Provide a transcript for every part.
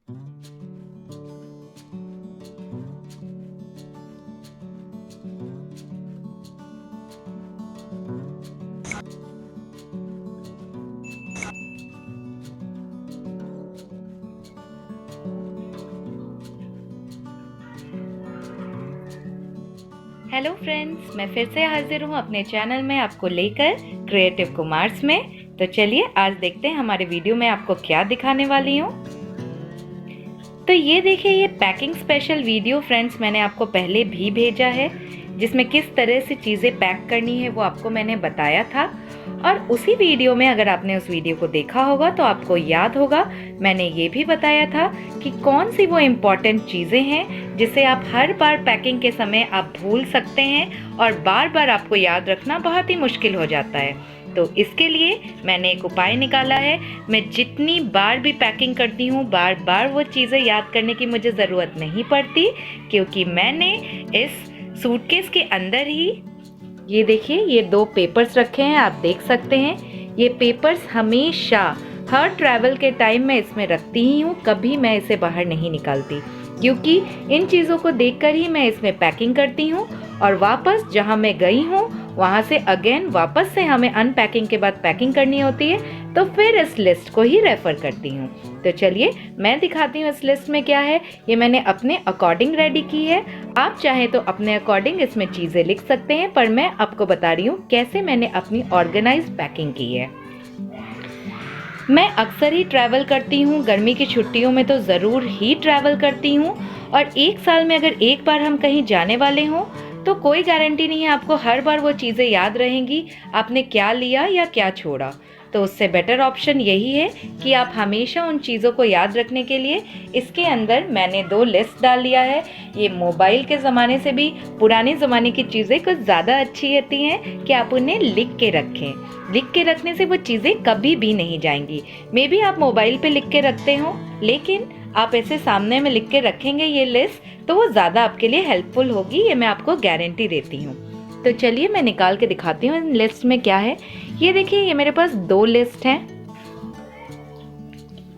Hello friends, मैं फिर से हाजिर हूँ अपने चैनल में आपको लेकर क्रिएटिव कुमार्स में। तो चलिए आज देखते हैं हमारे वीडियो में आपको क्या दिखाने वाली हूँ। तो ये देखिए, ये पैकिंग स्पेशल वीडियो फ्रेंड्स मैंने आपको पहले भी भेजा है, जिसमें किस तरह से चीज़ें पैक करनी है वो आपको मैंने बताया था। और उसी वीडियो में अगर आपने उस वीडियो को देखा होगा तो आपको याद होगा मैंने ये भी बताया था कि कौन सी वो इम्पॉर्टेंट चीज़ें हैं जिसे आप हर बार पैकिंग के समय आप भूल सकते हैं और बार बार आपको याद रखना बहुत ही मुश्किल हो जाता है। तो इसके लिए मैंने एक उपाय निकाला है। मैं जितनी बार भी पैकिंग करती हूँ बार बार वो चीज़ें याद करने की मुझे ज़रूरत नहीं पड़ती, क्योंकि मैंने इस सूटकेस के अंदर ही ये देखिए, ये 2 पेपर्स रखे हैं, आप देख सकते हैं। ये पेपर्स हमेशा हर ट्रैवल के टाइम में इसमें रखती ही हूँ, कभी मैं इसे बाहर नहीं निकालती, क्योंकि इन चीज़ों को देखकर ही मैं इसमें पैकिंग करती हूँ और वापस जहाँ मैं गई हूँ वहाँ से अगेन वापस से हमें अनपैकिंग के बाद पैकिंग करनी होती है, तो फिर इस लिस्ट को ही रेफ़र करती हूँ। तो चलिए मैं दिखाती हूँ इस लिस्ट में क्या है। ये मैंने अपने अकॉर्डिंग रेडी की है, आप चाहें तो अपने अकॉर्डिंग इसमें चीज़ें लिख सकते हैं, पर मैं आपको बता रही हूँ कैसे मैंने अपनी ऑर्गेनाइज पैकिंग की है। मैं अक्सर ही ट्रैवल करती हूँ, गर्मी की छुट्टियों में तो ज़रूर ही ट्रैवल करती हूँ, और एक साल में अगर एक बार हम कहीं जाने वाले हों तो कोई गारंटी नहीं है आपको हर बार वो चीज़ें याद रहेंगी आपने क्या लिया या क्या छोड़ा। तो उससे बेटर ऑप्शन यही है कि आप हमेशा उन चीज़ों को याद रखने के लिए इसके अंदर मैंने 2 लिस्ट डाल लिया है। ये मोबाइल के ज़माने से भी पुराने ज़माने की चीज़ें कुछ ज़्यादा अच्छी होती हैं कि आप उन्हें लिख के रखें। लिख के रखने से वो चीज़ें कभी भी नहीं जाएंगी। मे बी आप मोबाइल पे लिख के रखते हो, लेकिन आप ऐसे सामने में लिख के रखेंगे ये लिस्ट तो वो ज़्यादा आपके लिए हेल्पफुल होगी, ये मैं आपको गारंटी देती हूँ। तो चलिए मैं निकाल के दिखाती हूँ इन लिस्ट में क्या है। ये देखिए, ये मेरे पास 2 लिस्ट हैं।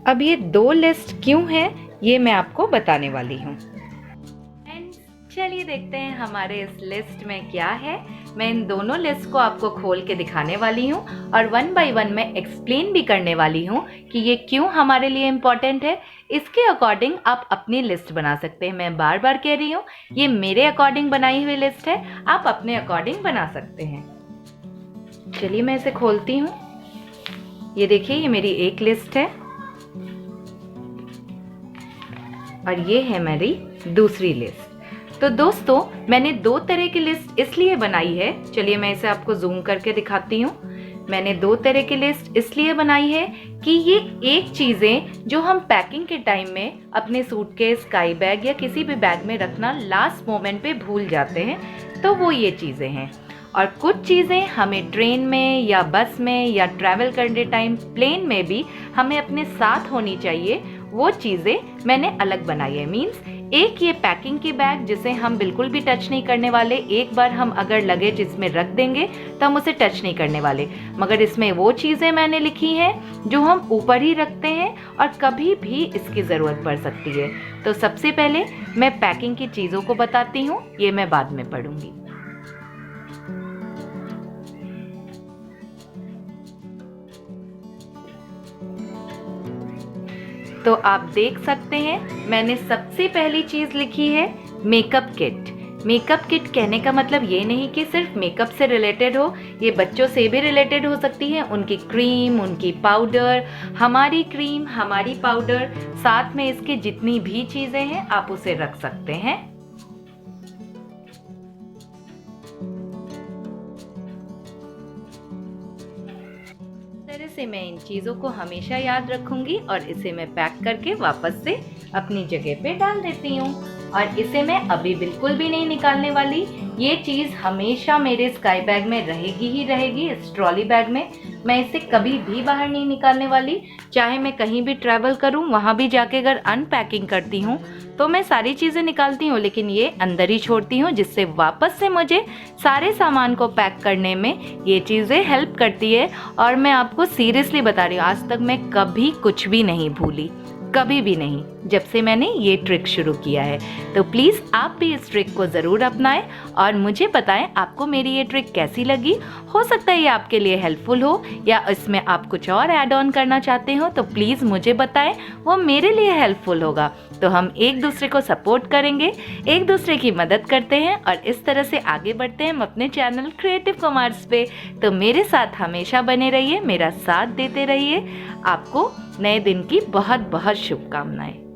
अब ये 2 लिस्ट क्यों है ये मैं आपको बताने वाली हूँ। चलिए देखते हैं हमारे इस लिस्ट में क्या है। मैं इन दोनों लिस्ट को आपको खोल के दिखाने वाली हूँ और 1 बाय 1 मैं एक्सप्लेन भी करने वाली हूँ कि ये क्यों हमारे लिए इम्पोर्टेंट है। इसके अकॉर्डिंग आप अपनी लिस्ट बना सकते हैं। मैं बार बार कह रही हूँ, ये मेरे अकॉर्डिंग बनाई हुई लिस्ट है, आप अपने अकॉर्डिंग बना सकते हैं। चलिए मैं इसे खोलती हूँ। ये देखिए, ये मेरी एक लिस्ट है और ये है मेरी दूसरी लिस्ट। तो दोस्तों, मैंने 2 तरह की लिस्ट इसलिए बनाई है, चलिए मैं इसे आपको जूम करके दिखाती हूँ। मैंने 2 तरह की लिस्ट इसलिए बनाई है कि ये एक चीज़ें जो हम पैकिंग के टाइम में अपने सूटकेस, स्काई बैग या किसी भी बैग में रखना लास्ट मोमेंट पे भूल जाते हैं, तो वो ये चीज़ें हैं। और कुछ चीज़ें हमें ट्रेन में या बस में या ट्रैवल करने टाइम प्लेन में भी हमें अपने साथ होनी चाहिए, वो चीज़ें मैंने अलग बनाई है। मीन्स एक ये पैकिंग की बैग जिसे हम बिल्कुल भी टच नहीं करने वाले, एक बार हम अगर लगेज इसमें रख देंगे तो हम उसे टच नहीं करने वाले, मगर इसमें वो चीज़ें मैंने लिखी हैं जो हम ऊपर ही रखते हैं और कभी भी इसकी ज़रूरत पड़ सकती है। तो सबसे पहले मैं पैकिंग की चीज़ों को बताती हूँ, ये मैं बाद में पढ़ूंगी। तो आप देख सकते हैं मैंने सबसे पहली चीज़ लिखी है मेकअप किट। मेकअप किट कहने का मतलब ये नहीं कि सिर्फ मेकअप से रिलेटेड हो, ये बच्चों से भी रिलेटेड हो सकती है। उनकी क्रीम, उनकी पाउडर, हमारी क्रीम, हमारी पाउडर, साथ में इसकी जितनी भी चीज़ें हैं आप उसे रख सकते हैं। से मैं इन चीज़ों को हमेशा याद रखूंगी और इसे मैं पैक करके वापस से अपनी जगह पे डाल देती हूँ। और इसे मैं अभी बिल्कुल भी नहीं निकालने वाली, ये चीज़ हमेशा मेरे स्काई बैग में रहेगी ही रहेगी, इस ट्रॉली बैग में। मैं इसे कभी भी बाहर नहीं निकालने वाली, चाहे मैं कहीं भी ट्रैवल करूँ, वहाँ भी जाके अगर अनपैकिंग करती हूँ तो मैं सारी चीज़ें निकालती हूँ, लेकिन ये अंदर ही छोड़ती हूँ, जिससे वापस से मुझे सारे सामान को पैक करने में ये चीज़ें हेल्प करती है। और मैं आपको सीरियसली बता रही हूँ, आज तक मैं कभी कुछ भी नहीं भूली। कभी भी नहीं, जब से मैंने ये ट्रिक शुरू किया है। तो प्लीज़ आप भी इस ट्रिक को ज़रूर अपनाएं और मुझे बताएं आपको मेरी ये ट्रिक कैसी लगी। हो सकता है ये आपके लिए हेल्पफुल हो या इसमें आप कुछ और ऐड ऑन करना चाहते हो, तो प्लीज़ मुझे बताएं, वो मेरे लिए हेल्पफुल होगा। तो हम एक दूसरे को सपोर्ट करेंगे, एक दूसरे की मदद करते हैं और इस तरह से आगे बढ़ते हैं हम अपने चैनल क्रिएटिव कुमार्स पे। तो मेरे साथ हमेशा बने रहिए, मेरा साथ देते रहिए। आपको नए दिन की बहुत बहुत शुभकामनाएं।